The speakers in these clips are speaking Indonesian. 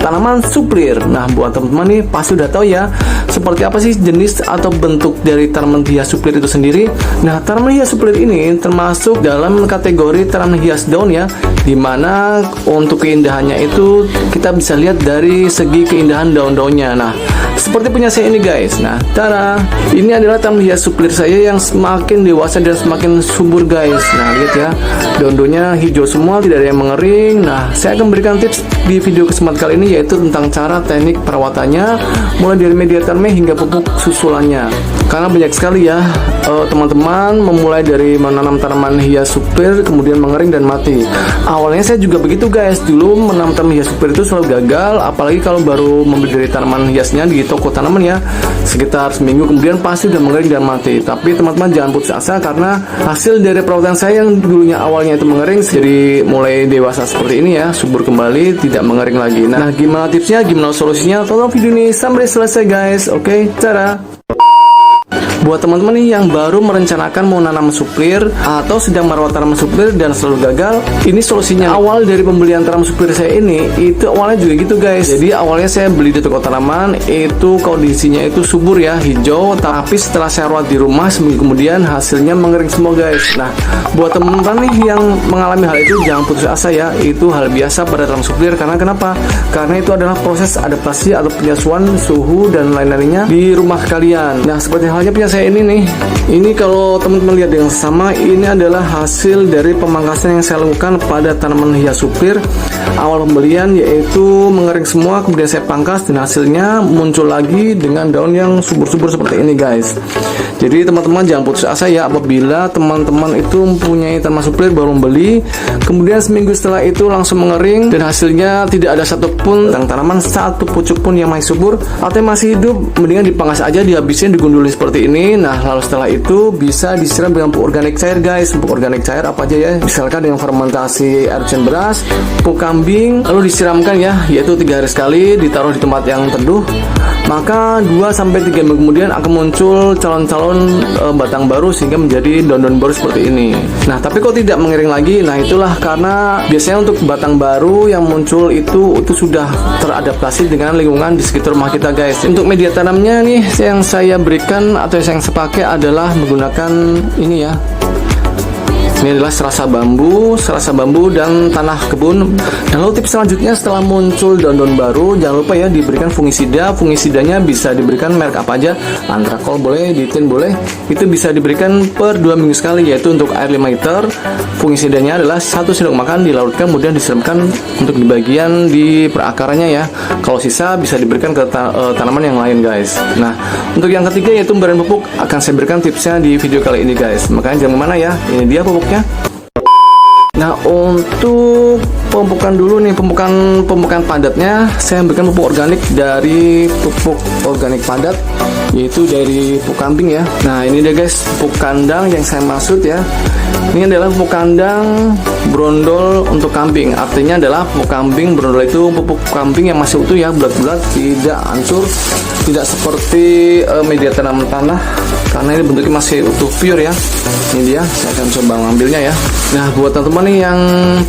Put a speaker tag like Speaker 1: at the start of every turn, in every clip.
Speaker 1: tanaman suplir. Nah, buat teman-teman nih pasti udah tahu ya seperti apa sih jenis atau bentuk dari tanaman hias suplir itu sendiri. Nah, tanaman hias suplir ini termasuk dalam kategori tanaman hias daun ya, dimana untuk keindahannya itu kita bisa lihat dari segi keindahan daun-daunnya. Nah, seperti punya saya ini guys. Nah, tada, ini adalah tanaman hias suplir saya yang semakin dewasa dan semakin subur guys. Nah, lihat ya, daun-daunnya hijau semua, tidak ada yang mengering. Nah, saya akan berikan tips di video kesempatan kali ini, yaitu tentang cara teknik perawatannya, mulai dari media tanamnya hingga pupuk susulannya. Karena banyak sekali ya teman-teman memulai dari menanam tanaman hias suplir kemudian mengering dan mati. Awalnya saya juga begitu guys, dulu menanam tanaman hias suplir itu selalu gagal, apalagi kalau baru membeli dari tanaman hiasnya di toko tanaman ya, sekitar seminggu kemudian pasti udah mengering dan mati. Tapi teman-teman jangan putus asa, karena hasil dari perawatan saya yang dulunya awalnya itu mengering jadi mulai dewasa seperti ini ya, subur kembali, tidak mengering lagi. Nah, gimana tipsnya, gimana solusinya? Tonton video ini sampai selesai guys. Oke, cara. Buat teman-teman nih yang baru merencanakan mau nanam suplir atau sedang merawat tanaman suplir dan selalu gagal, ini solusinya. Awal dari pembelian tanaman suplir saya ini, itu awalnya juga gitu guys. Jadi awalnya saya beli di toko tanaman, itu kondisinya itu subur ya, hijau. Tapi setelah saya rawat di rumah, seminggu kemudian hasilnya mengering semua guys. Nah, buat teman-teman nih yang mengalami hal itu, jangan putus asa ya. Itu hal biasa pada tanaman suplir. Karena kenapa? Karena itu adalah proses adaptasi atau penyesuaian suhu dan lain-lainnya di rumah kalian. Nah, seperti halnya punya saya ini nih, ini kalau teman-teman lihat dengan sama, ini adalah hasil dari pemangkasan yang saya lakukan pada tanaman hias suplir awal pembelian, yaitu mengering semua, kemudian saya pangkas dan hasilnya muncul lagi dengan daun yang subur-subur seperti ini guys. Jadi teman-teman jangan putus asa ya, apabila teman-teman itu mempunyai tanaman suplir baru membeli, kemudian seminggu setelah itu langsung mengering dan hasilnya tidak ada satupun tanaman satu pucuk pun yang masih subur atau yang masih hidup, mendingan dipangkas aja, dihabisin, digundulin seperti ini. Nah, lalu setelah itu bisa disiram dengan pupuk organik cair guys. Pupuk organik cair apa aja ya, misalkan dengan fermentasi air hujan beras, pupuk kambing, lalu disiramkan ya, yaitu 3 hari sekali, ditaruh di tempat yang teduh. Maka 2-3 minggu kemudian akan muncul calon-calon batang baru sehingga menjadi daun-daun baru seperti ini. Nah, tapi kok tidak mengering lagi? Nah, itulah karena biasanya untuk batang baru yang muncul itu sudah teradaptasi dengan lingkungan di sekitar rumah kita guys. Untuk media tanamnya nih yang saya berikan atau yang saya pakai adalah menggunakan ini ya. Ini adalah serasa bambu dan tanah kebun. Dan lalu tips selanjutnya, setelah muncul daun-daun baru, jangan lupa ya diberikan fungisida. Fungisidanya bisa diberikan merek apa aja, Antrakol boleh, Ditin boleh. Itu bisa diberikan per 2 minggu sekali, yaitu untuk air 5 liter. Fungisidanya adalah 1 sendok makan, dilarutkan kemudian disiramkan untuk di bagian di perakarannya ya. Kalau sisa bisa diberikan ke tanaman yang lain guys. Nah, untuk yang ketiga yaitu pemberian pupuk, akan saya berikan tipsnya di video kali ini guys. Makanya jangan kemana ya, ini dia pupuknya. Nah, untuk pemupukan dulu nih, pemupukan padatnya, saya berikan pupuk organik dari pupuk organik padat, yaitu dari pupuk kambing ya. Nah, ini dia guys, pupuk kandang yang saya maksud ya. Ini adalah pupuk kandang brondol untuk kambing. Artinya adalah pupuk kambing brondol itu pupuk kambing yang masih utuh ya, bulat-bulat, tidak hancur, tidak seperti media tanam tanah, karena ini bentuknya masih utuh pure ya. Ini dia, saya akan coba mengambilnya ya. Nah, buat teman-teman nih yang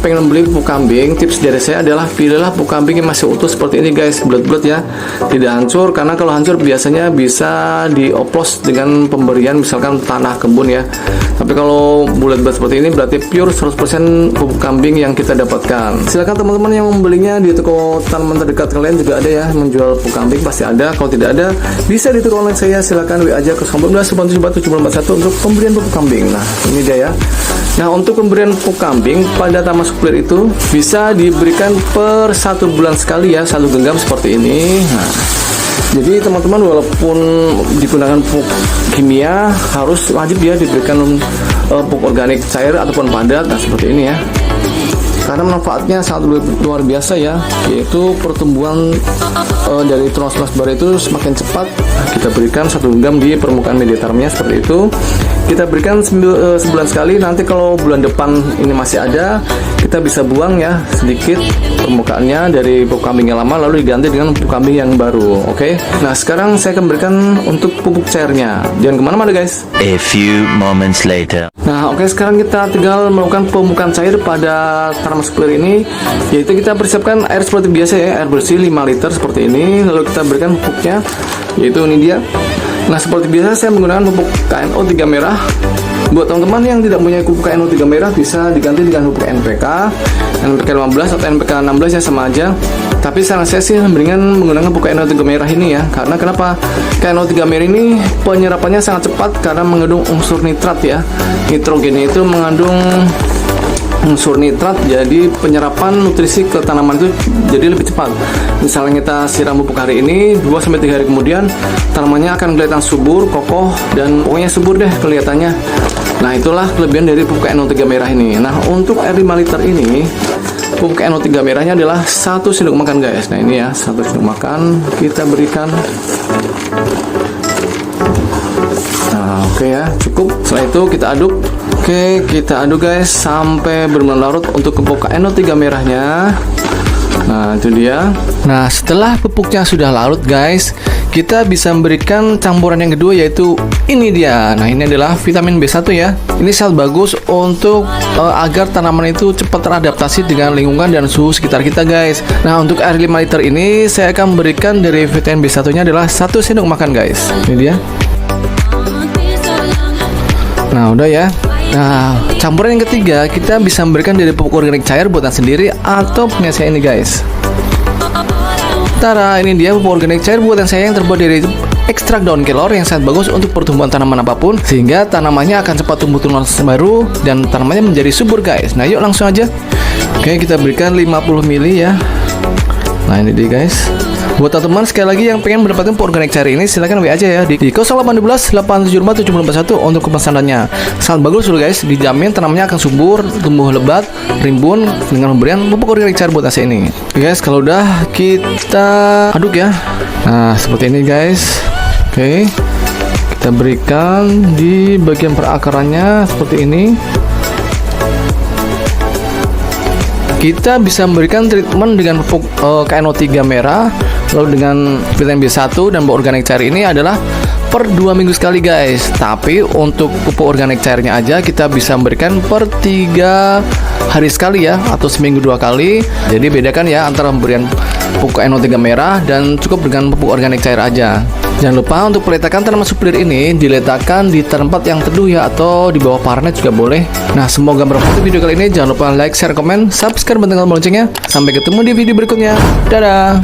Speaker 1: pengen beli pupuk kambing, tips dari saya adalah pilihlah pupuk kambing yang masih utuh seperti ini guys, bulat-bulat ya, tidak hancur. Karena kalau hancur biasanya bisa dioplos dengan pemberian misalkan tanah kebun ya. Tapi kalau bulat-bulat seperti ini berarti pure 100% pupuk kambing yang kita dapatkan. Silakan teman-teman yang membelinya di toko tanaman terdekat kalian juga ada ya, menjual pupuk kambing pasti ada. Kalau tidak ada, bisa di toko online saya, silakan WA aja ke 091771 untuk pemberian pupuk kambing. Nah, ini dia ya. Nah, untuk pemberian pupuk kambing pada tanaman suplir itu bisa diberikan per 1 bulan sekali ya, 1 genggam seperti ini. Nah, jadi teman-teman walaupun digunakan pupuk kimia, harus wajib ya diberikan pupuk organik cair ataupun padat. Nah, seperti ini ya. Karena manfaatnya sangat luar biasa ya, yaitu pertumbuhan dari tunas-tunas baru itu semakin cepat. Nah, kita berikan 1 genggam di permukaan media tanamnya seperti itu. kita berikan sebulan sekali. Nanti kalau bulan depan ini masih ada, kita bisa buang ya sedikit permukaannya dari pupuk kambing yang lama, lalu diganti dengan pupuk kambing yang baru. Oke. Nah sekarang saya akan berikan untuk pupuk cairnya. Jangan kemana-mana guys.
Speaker 2: A few moments later.
Speaker 1: Nah oke, sekarang kita tinggal melakukan pemupukan cair pada tanaman suplir ini, yaitu kita persiapkan air seperti biasa ya, air bersih 5 liter seperti ini. Lalu kita berikan pupuknya, yaitu ini dia. Nah seperti biasa saya menggunakan pupuk KNO 3 merah. Buat teman-teman yang tidak punya pupuk KNO 3 merah, bisa diganti dengan pupuk NPK 15 atau NPK 16 ya, sama aja. Tapi saran saya sih mendingan menggunakan pupuk KNO 3 merah ini ya. Karena kenapa? KNO 3 merah ini penyerapannya sangat cepat karena mengandung unsur nitrat ya. Nitrogennya itu mengandung unsur nitrat, jadi penyerapan nutrisi ke tanaman itu jadi lebih cepat. Misalnya kita siram pupuk hari ini, 2-3 hari kemudian tanamannya akan kelihatan subur, kokoh, dan pokoknya subur deh kelihatannya. Nah itulah kelebihan dari pupuk KNO 3 merah ini. Nah untuk air 5 liter ini, pupuk KNO 3 merahnya adalah 1 sendok makan guys. Nah ini ya, 1 sendok makan kita berikan. Nah oke ya, cukup. Setelah itu kita aduk. Oke, kita aduk guys sampai benar-benar larut untuk pupuk KNO 3 merahnya. Nah itu dia. Nah setelah pupuknya sudah larut guys, kita bisa memberikan campuran yang kedua, yaitu ini dia. Nah ini adalah vitamin B1 ya. Ini sangat bagus untuk agar tanaman itu cepat teradaptasi dengan lingkungan dan suhu sekitar kita guys. Nah untuk air 5 liter ini saya akan memberikan dari vitamin B1 nya adalah 1 sendok makan guys. Ini dia. Nah udah ya. Nah campuran yang ketiga, kita bisa memberikan dari pupuk organik cair buatan sendiri atau punya saya ini guys. Tara, ini dia pupuk organik cair buatan saya yang terbuat dari ekstrak daun kelor yang sangat bagus untuk pertumbuhan tanaman apapun, sehingga tanamannya akan cepat tumbuh tunas baru dan tanamannya menjadi subur guys. Nah yuk langsung aja. Oke, kita berikan 50 ml ya. Nah ini dia guys. Buat teman-teman sekali lagi yang pengen mendapatkan pupuk organik cair ini, silahkan WA aja ya di 0812 874 7041 untuk pemesanannya. Sangat bagus loh guys, dijamin tanamannya akan subur, tumbuh lebat, rimbun dengan pemberian pupuk organik cair buat AC ini. Oke guys, kalau udah kita aduk ya. Nah seperti ini guys. Oke, kita berikan di bagian perakarannya seperti ini. Kita bisa memberikan treatment dengan pupuk KNO 3 merah, lalu dengan vitamin B1 dan pupuk organik cair ini adalah per 2 minggu sekali guys. Tapi untuk pupuk organik cairnya aja kita bisa memberikan per 3 hari sekali ya, atau seminggu 2 kali. Jadi bedakan ya antara pemberian pupuk KNO 3 merah dan cukup dengan pupuk organik cair aja. Jangan lupa untuk peletakan tanaman suplir ini diletakkan di tempat yang teduh ya, atau di bawah paranet juga boleh. Nah semoga bermanfaat video kali ini. Jangan lupa like, share, komen, subscribe, dan tekan loncengnya. Sampai ketemu di video berikutnya. Dadah.